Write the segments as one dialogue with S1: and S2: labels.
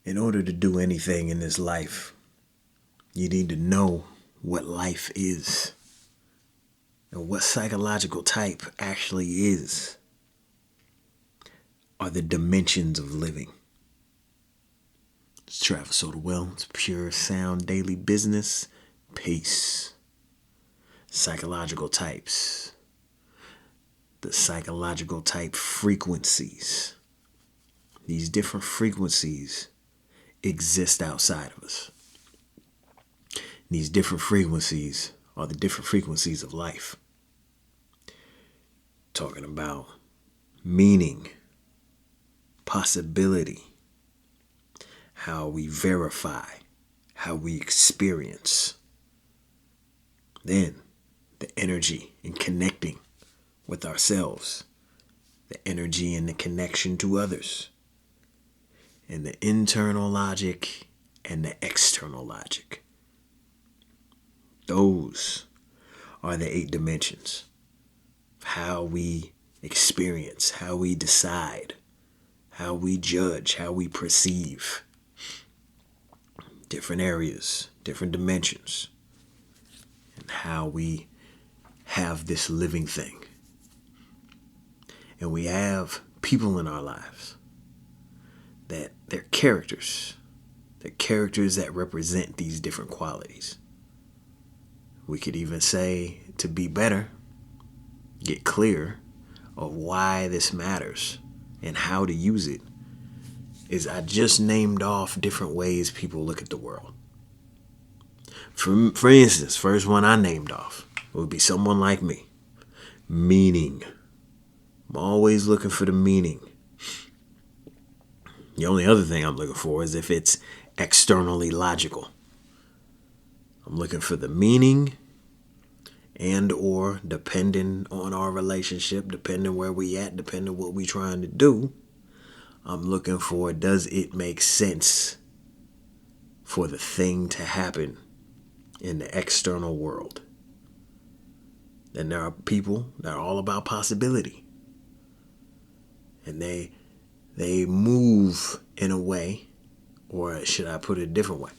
S1: In order to do anything in this life, you need to know what life is and what psychological type actually is, are the dimensions of living. It's Travis Soda. It's pure sound daily business. Peace. Psychological types. The psychological type frequencies. These different frequencies exist outside of us. These different frequencies are the different frequencies of life. Talking about meaning, possibility, how we verify, how we experience. Then the energy in connecting with ourselves, the energy in the connection to others, and the internal logic and the external logic. Those are the 8 dimensions of how we experience, how we decide, how we judge, how we perceive. Different areas, different dimensions, and how we have this living thing. And we have people in our lives that they're characters. They're characters that represent these different qualities. We could even say, to be better, get clear of why this matters and how to use it, is I just named off different ways people look at the world. For instance, first one I named off would be someone like me. Meaning. I'm always looking for the meaning. The only other thing I'm looking for is if it's externally logical. I'm looking for the meaning, and or depending on our relationship, depending where we at, depending what we trying to do, I'm looking for, does it make sense for the thing to happen in the external world? Then there are people that are all about possibility. And they move in a way, or should I put it a different way?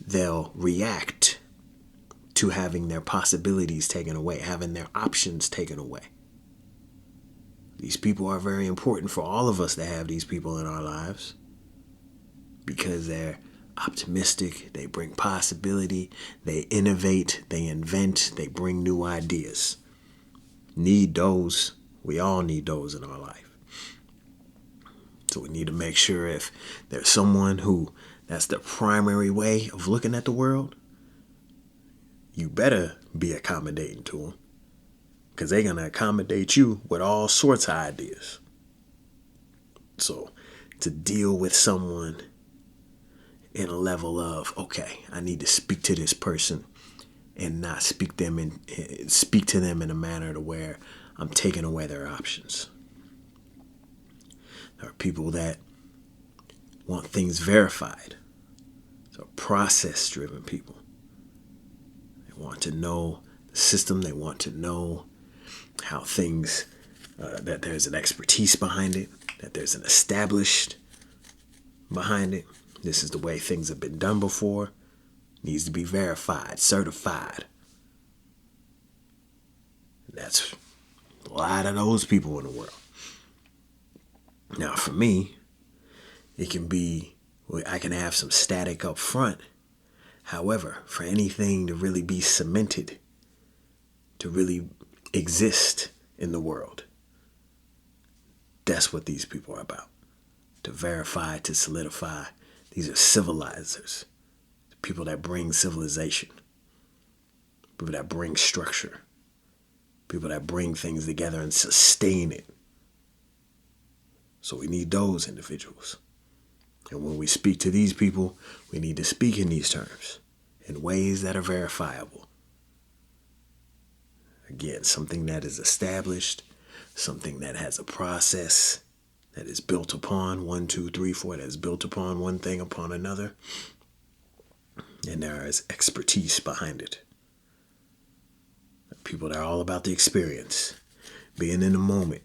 S1: They'll react to having their possibilities taken away, having their options taken away. These people are very important for all of us to have these people in our lives because they're optimistic, they bring possibility, they innovate, they invent, they bring new ideas. Need those. We all need those in our life. So we need to make sure if there's someone who that's the primary way of looking at the world, you better be accommodating to them, because they're going to accommodate you with all sorts of ideas. So to deal with someone in a level of, okay, I need to speak to this person and not speak to them in a manner to where I'm taking away their options. There are people that want things verified. So process-driven people. They want to know the system. They want to know how things, that there's an expertise behind it, that there's an established behind it. This is the way things have been done before. Needs to be verified, certified. That's a lot of those people in the world. Now, for me, it can be, I can have some static up front. However, for anything to really be cemented, to really exist in the world, that's what these people are about. To verify, to solidify. These are civilizers. People that bring civilization. People that bring structure. People that bring things together and sustain it. So we need those individuals. And when we speak to these people, we need to speak in these terms, in ways that are verifiable. Again, something that is established, something that has a process that is built upon 1, 2, 3, 4, that is built upon one thing upon another. And there is expertise behind it. People that are all about the experience, being in the moment,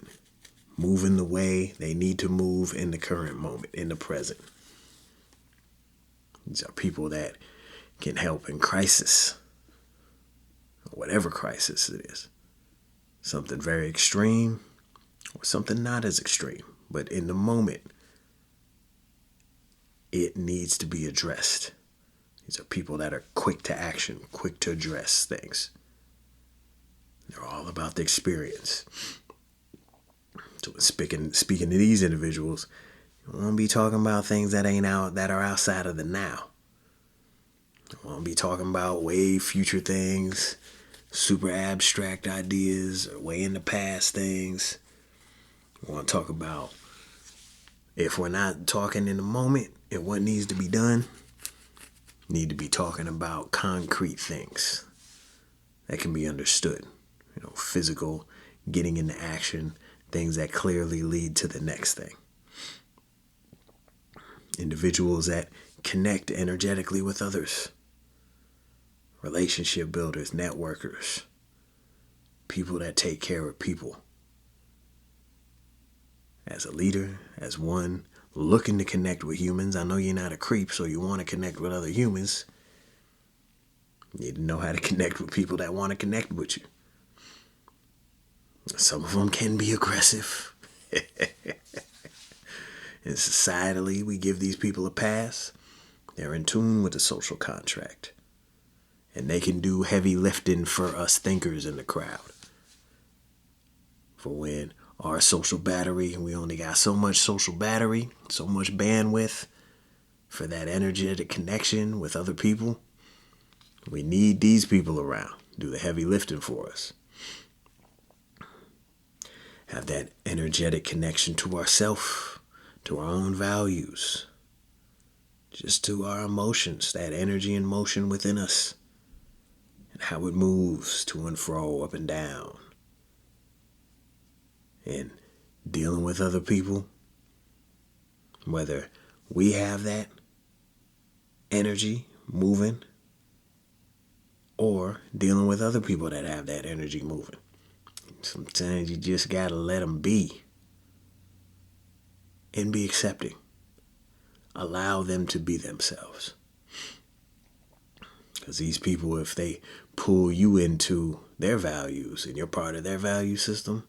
S1: moving the way they need to move in the current moment, in the present. These are people that can help in crisis, whatever crisis it is. Something very extreme or something not as extreme. But in the moment, it needs to be addressed. These are people that are quick to action, quick to address things. They're all about the experience. So speaking to these individuals, you want to be talking about things that are outside of the now. You want to be talking about way future things, super abstract ideas, or way in the past things. You want to talk about, if we're not talking in the moment and what needs to be done, need to be talking about concrete things that can be understood. Physical, getting into action, things that clearly lead to the next thing. Individuals that connect energetically with others. Relationship builders, networkers. People that take care of people. As a leader, as one looking to connect with humans, I know you're not a creep, so you want to connect with other humans. You need to know how to connect with people that want to connect with you. Some of them can be aggressive. And societally, we give these people a pass. They're in tune with the social contract. And they can do heavy lifting for us thinkers in the crowd. For when our social battery, we only got so much social battery, so much bandwidth for that energetic connection with other people. We need these people around, do the heavy lifting for us. Have that energetic connection to ourself, to our own values, just to our emotions, that energy and motion within us, and how it moves to and fro, up and down. And dealing with other people, whether we have that energy moving or dealing with other people that have that energy moving. Sometimes you just gotta let them be and be accepting. Allow them to be themselves. Because these people, if they pull you into their values and you're part of their value system,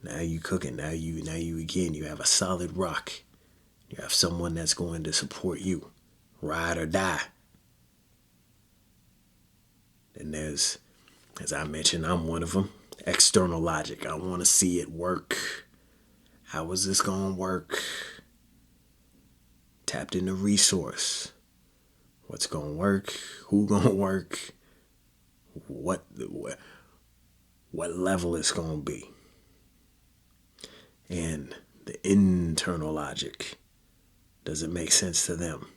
S1: now you cooking. Now you again, you have a solid rock. You have someone that's going to support you, ride or die. And there's, as I mentioned, I'm one of them. External logic. I want to see it work. How is this going to work? Tapped into resource. What's going to work? Who going to work? What level it's going to be? And the internal logic. Does it make sense to them?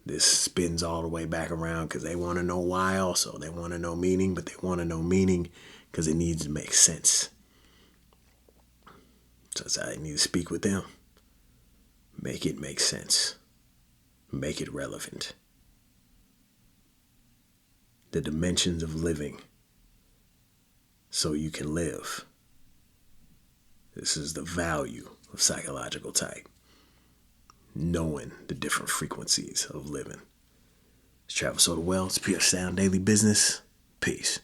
S1: This spins all the way back around because they want to know why also. They want to know meaning, but they want to know meaning because it needs to make sense. So that's how I need to speak with them. Make it make sense. Make it relevant. The dimensions of living so you can live. This is the value of psychological type. Knowing the different frequencies of living. It's Travis Soda Wells, Pure Sound Daily Business. Peace.